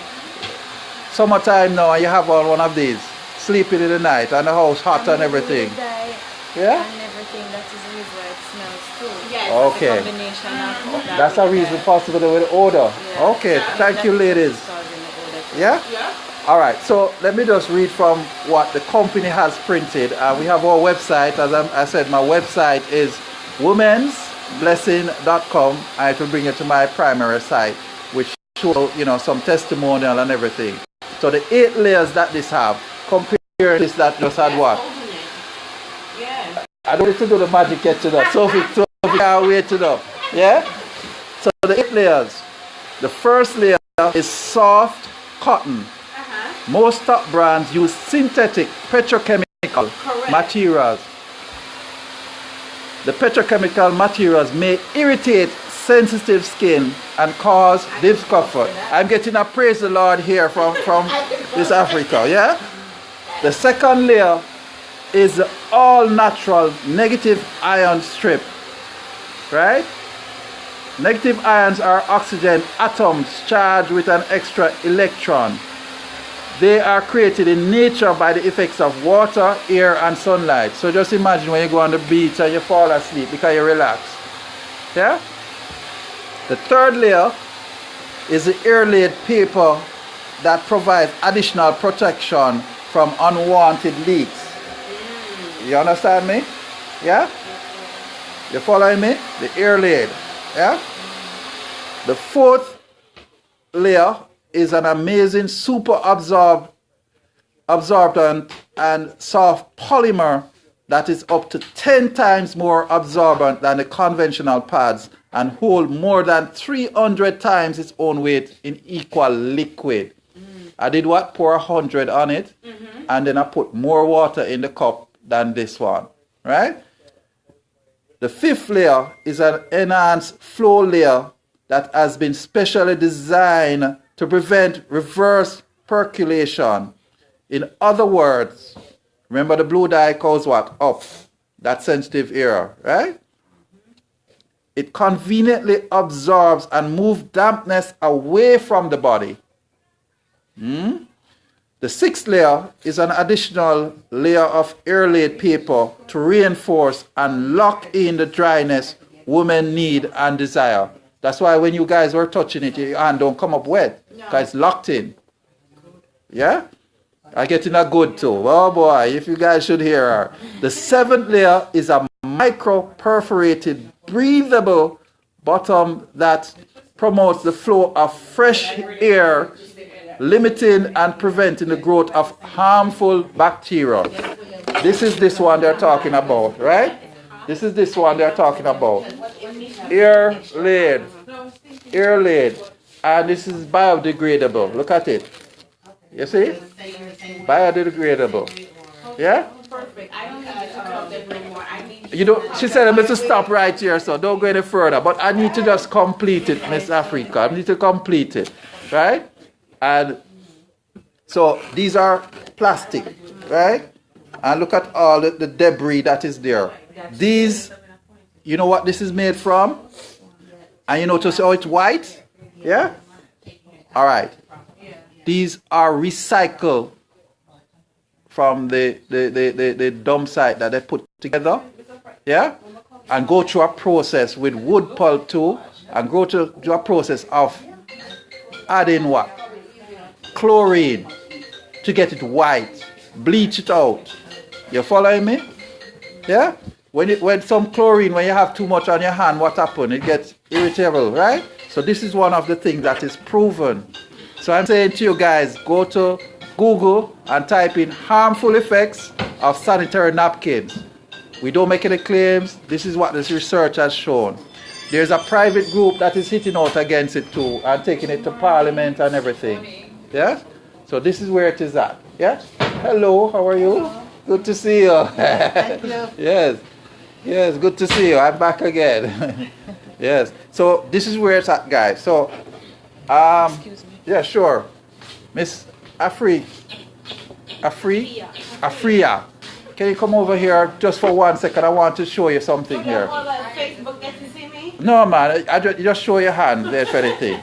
summertime now and you have on one of these, sleeping in the night and the house hot and everything. Yeah? And everything, that is the reason why it smells too. Yes. Okay. The combination of that That's a with reason that. possible with the odor. Yeah. Okay, thank you ladies. Causing the odor. Yeah? Yeah. All right, so let me just read from what the company has printed. We have our website. As I said, my website is womensblessing.com, and it will bring you to my primary site, which shows, you know, some testimonial and everything. So the 8 layers that this have, compare this that just had what? Yeah. I don't need to do the magic yet to know. Sophie can't wait to know. Yeah? So the 8 layers. The first layer is soft cotton. Most top brands use synthetic petrochemical materials. The petrochemical materials may irritate sensitive skin and cause discomfort. I'm getting a praise the Lord here from this Africa, yeah? The second layer is the all-natural negative ion strip, right? Negative ions are oxygen atoms charged with an extra electron. They are created in nature by the effects of water, air, and sunlight. So just imagine when you go on the beach and you fall asleep because you relax. Yeah? The third layer is the air-laid paper that provides additional protection from unwanted leaks. You understand me? Yeah? You following me? The air-laid. Yeah? The fourth layer is an amazing super absorbent and soft polymer that is up to 10 times more absorbent than the conventional pads and hold more than 300 times its own weight in equal liquid. I did what? Pour 100 on it, and then I put more water in the cup than this one, right? The fifth layer is an enhanced flow layer that has been specially designed to prevent reverse percolation. In other words, remember the blue dye goes what? Up. That sensitive area, right? It conveniently absorbs and moves dampness away from the body. The sixth layer is an additional layer of air-laid paper to reinforce and lock in the dryness women need and desire. That's why when you guys were touching it, your hand don't come up wet, because it's locked in. Yeah? I get in a good too. Oh boy, if you guys should hear her. The seventh layer is a micro-perforated, breathable bottom that promotes the flow of fresh air, limiting and preventing the growth of harmful bacteria. This is this one they're talking about, right? This is this one they're talking about. Air-laid. Air-laid. And this is biodegradable. Look at it. You see? Biodegradable. Yeah? Perfect. I don't need you to talk that anymore. I need You don't, she said I'm going to stop right here, so don't go any further. But I need to just complete it, Miss Africa. I need to complete it. Right? And so these are plastic, right? And look at all the debris that is there. These, you know what this is made from? And you notice how it's white? Yeah? All right. These are recycled from the dump site that they put together. Yeah? And go through a process with wood pulp too. And go through a process of adding what? Chlorine to get it white. Bleach it out. You following me? Yeah? When some chlorine, when you have too much on your hand, what happens? It gets irritable, right? So this is one of the things that is proven. So I'm saying to you guys, go to Google and type in harmful effects of sanitary napkins. We don't make any claims. This is what this research has shown. There's a private group that is hitting out against it too and taking it to Parliament and everything. Yeah? So this is where it is at. Yeah? Hello, how are you? Hello. Good to see you. Thank you. Yes. Yes, good to see you. I'm back again. Yes. So this is where it's at, guys. So, Excuse me. yeah, sure. Miss Afria. Can you come over here just for 1 second? I want to show you something here. Facebook get to see me? No, man. You just show your hand, if anything.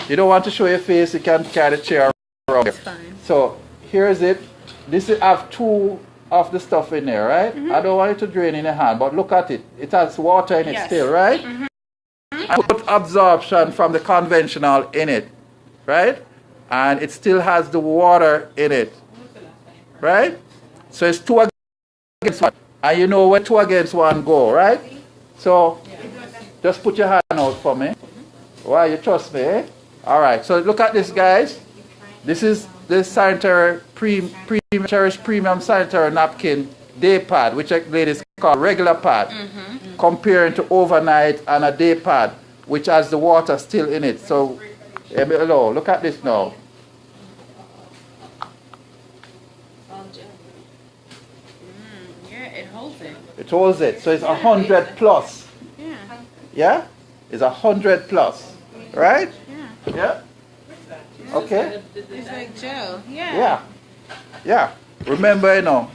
You don't want to show your face, you can carry the chair around. It's fine. So here is it. This is have 2 of the stuff in there, right? I don't want it to drain in your hand, but look at it. It has water in it still, right? I put absorption from the conventional in it, right? And it still has the water in it, right? So it's 2 against 1. And you know where 2 against 1 go, right? So just put your hand out for me. Why, you trust me, eh? All right, so look at this, guys. This is the Sanitary Cherish Premium Sanitary Napkin Day Pad, which ladies call regular pad, comparing to overnight and a day pad, which has the water still in it. So, hello, look at this now. Yeah, it holds it. It holds it, so it's 100 plus. Yeah. Yeah? It's 100 plus, right? Yeah? Okay? It's like gel. Yeah. Yeah. Yeah. Remember, you know,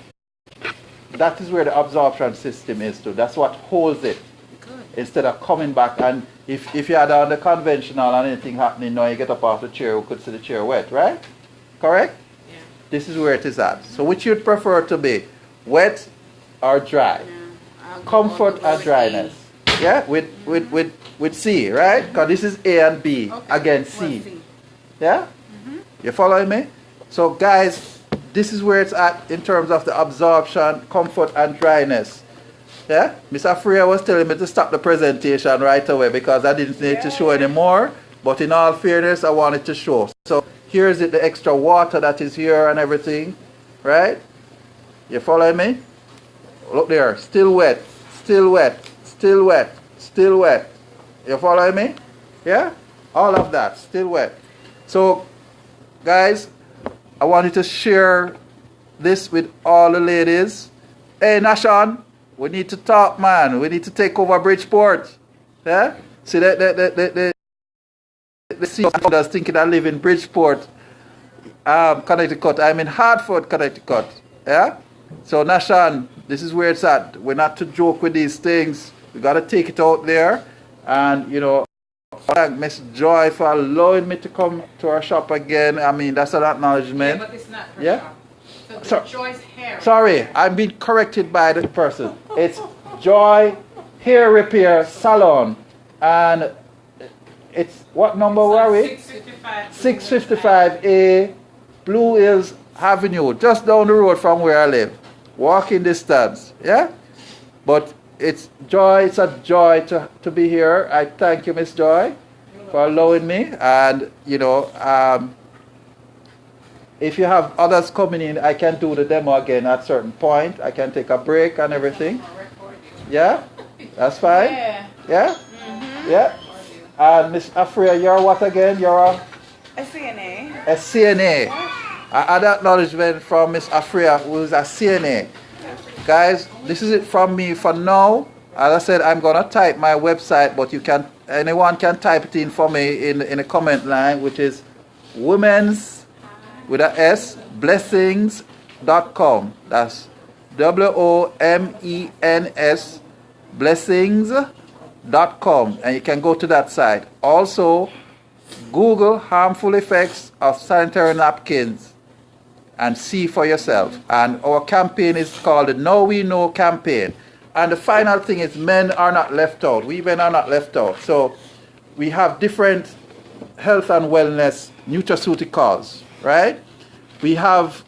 that is where the absorption system is too. That's what holds it. Good. Instead of coming back, and if you had on the conventional and anything happening now, you get up off the chair, you could see the chair wet, right? Correct? Yeah. This is where it is at. So which you'd prefer to be? Wet or dry? Yeah. Comfort or dryness? Yeah? With C, right? Because this is A and B against C. Yeah? You following me? So guys, this is where it's at in terms of the absorption, comfort and dryness. Yeah? Miss Afria was telling me to stop the presentation right away because I didn't need to show anymore. But in all fairness, I wanted to show. So here's it, the extra water that is here and everything. Right? You following me? Look there. Still wet. Still wet. Still wet. Still wet. You following me? Yeah? All of that. Still wet. So, guys, I wanted to share this with all the ladies. Hey, Nashon, we need to talk, man. We need to take over Bridgeport. Yeah? See, the CEOs thinking I live in Bridgeport, Connecticut. I'm in Hartford, Connecticut. Yeah? So, Nashon, this is where it's at. We're not to joke with these things. We got to take it out there. And, you know, thank Miss Joy for allowing me to come to our shop again. I mean, that's an acknowledgement. Yeah, but it's not her Yeah? shop. So Joy's hair. Sorry, I'm being corrected by the person. It's Joy Hair Repair Salon. And it's, what number were we? 655. 655A Blue Hills Avenue, just down the road from where I live. Walking distance. Yeah? But it's joy, it's a joy to be here. I thank you, Miss Joy, for allowing me. And, you know, if you have others coming in, I can do the demo again at a certain point. I can take a break and everything. Yeah? That's fine? Yeah. Yeah? Yeah? And Miss Afria, you're what again? You're A CNA. a CNA. I had acknowledgement from Miss Afria, who is a CNA. Guys, this is it from me for now. As I said, I'm gonna type my website, but anyone can type it in for me in the comment line, which is women's with a S blessings.com. That's WOMENS blessings.com, and you can go to that site. Also, Google harmful effects of sanitary napkins and see for yourself. And our campaign is called the NowWeNo campaign. And the final thing is men are not left out. We men are not left out. So we have different health and wellness nutraceuticals, right? We have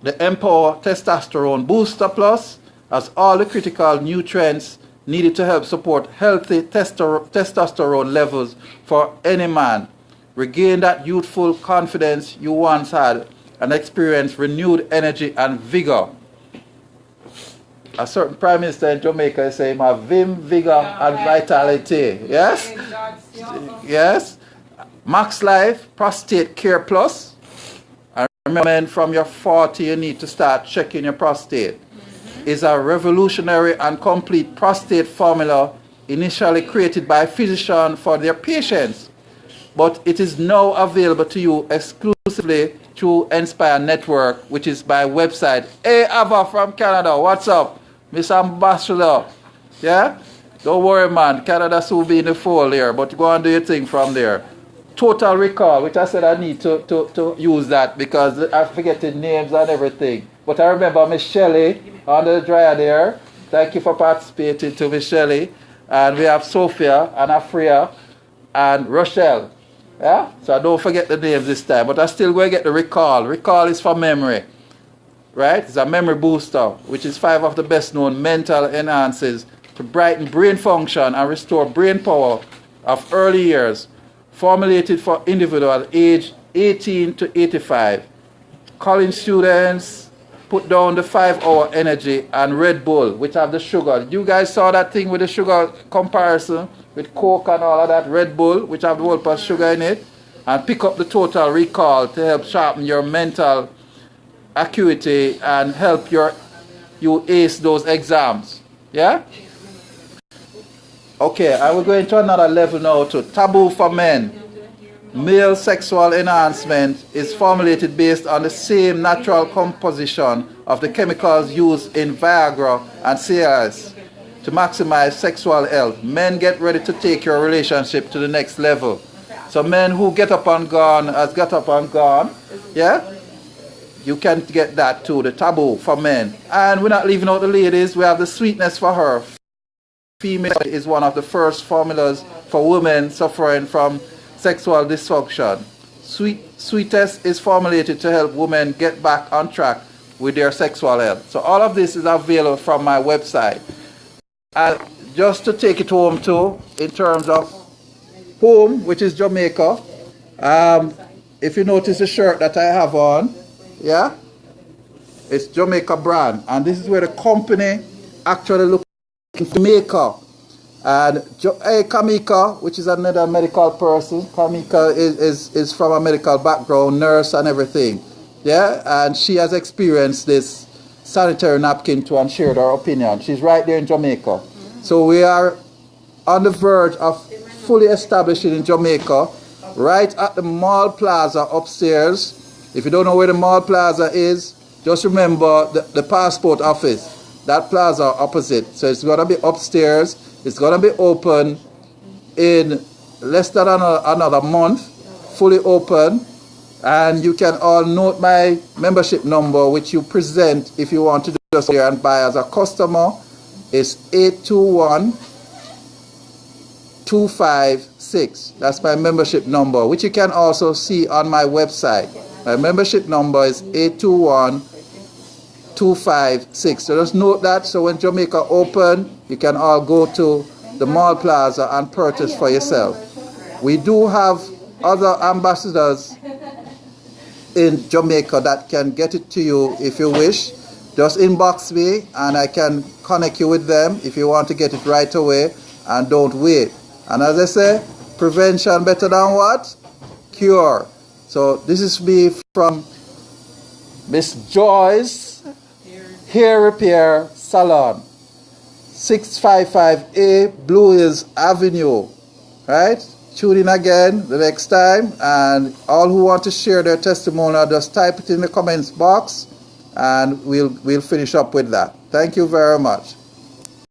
the Empower Testosterone Booster Plus, as all the critical nutrients needed to help support healthy testosterone levels for any man. Regain that youthful confidence you once had and experience renewed energy and vigor. A certain prime minister in Jamaica is saying, "My vim, vigor, and vitality." Yes? Yes? Max Life Prostate Care Plus. And remember, from your 40, you need to start checking your prostate. Is a revolutionary and complete prostate formula initially created by physicians for their patients. But it is now available to you exclusively through Inspire Network, which is my website. Hey, Ava from Canada, what's up? Miss Ambassador. Yeah? Don't worry, man. Canada soon be in the fold here, but go and do your thing from there. Total Recall, which I said I need to use that because I'm forgetting names and everything. But I remember Miss Shelley on the dryer there. Thank you for participating to Miss Shelley. And we have Sophia and Afria and Rochelle. Yeah? So I don't forget the names this time. But I still going to get the Recall. Recall is for memory. Right? It's a memory booster, which is 5 of the best known mental enhancers to brighten brain function and restore brain power of early years. Formulated for individuals aged 18 to 85. College students put down the 5-hour energy and Red Bull, which have the sugar. You guys saw that thing with the sugar comparison with Coke and all of that. Red Bull, which have the whole plus sugar in it. And pick up the Total Recall to help sharpen your mental acuity and help you ace those exams. Yeah? Okay, I will go into another level now to Taboo for Men. Male sexual enhancement is formulated based on the same natural composition of the chemicals used in Viagra and Cialis to maximize sexual health. Men, get ready to take your relationship to the next level. So men who get up and gone has got up and gone, yeah? You can get that too, the Taboo for Men. And we're not leaving out the ladies, we have the Sweetness for Her. Female is one of the first formulas for women suffering from sexual dysfunction. Sweetest is formulated to help women get back on track with their sexual health. So all of this is available from my website. And just to take it home too, in terms of home, which is Jamaica, if you notice the shirt that I have on, yeah, it's Jamaica brand. And this is where the company actually looks Jamaica. And Kamika, which is another medical person, Kamika is from a medical background, nurse and everything. Yeah, and she has experienced this sanitary napkin too and shared her opinion. She's right there in Jamaica. So we are on the verge of fully establishing in Jamaica, right at the Mall Plaza upstairs. If you don't know where the Mall Plaza is, just remember the passport office. That plaza opposite. So it's going to be upstairs. It's going to be open in less than another month. Fully open. And you can all note my membership number, which you present if you want to just here and buy as a customer. It's 821-256. That's my membership number, which you can also see on my website. My membership number is 821-256. So just note that. So when Jamaica open, you can all go to the Mall Plaza and purchase for yourself. We do have other ambassadors in Jamaica that can get it to you if you wish. Just inbox me and I can connect you with them if you want to get it right away, and don't wait. And as I say, prevention better than what? Cure. So this is me from Miss Joyce Hair Repair Salon, 655A Blue Hills Avenue. Right? Tune in again the next time, and all who want to share their testimonial, just type it in the comments box and we'll finish up with that. Thank you very much.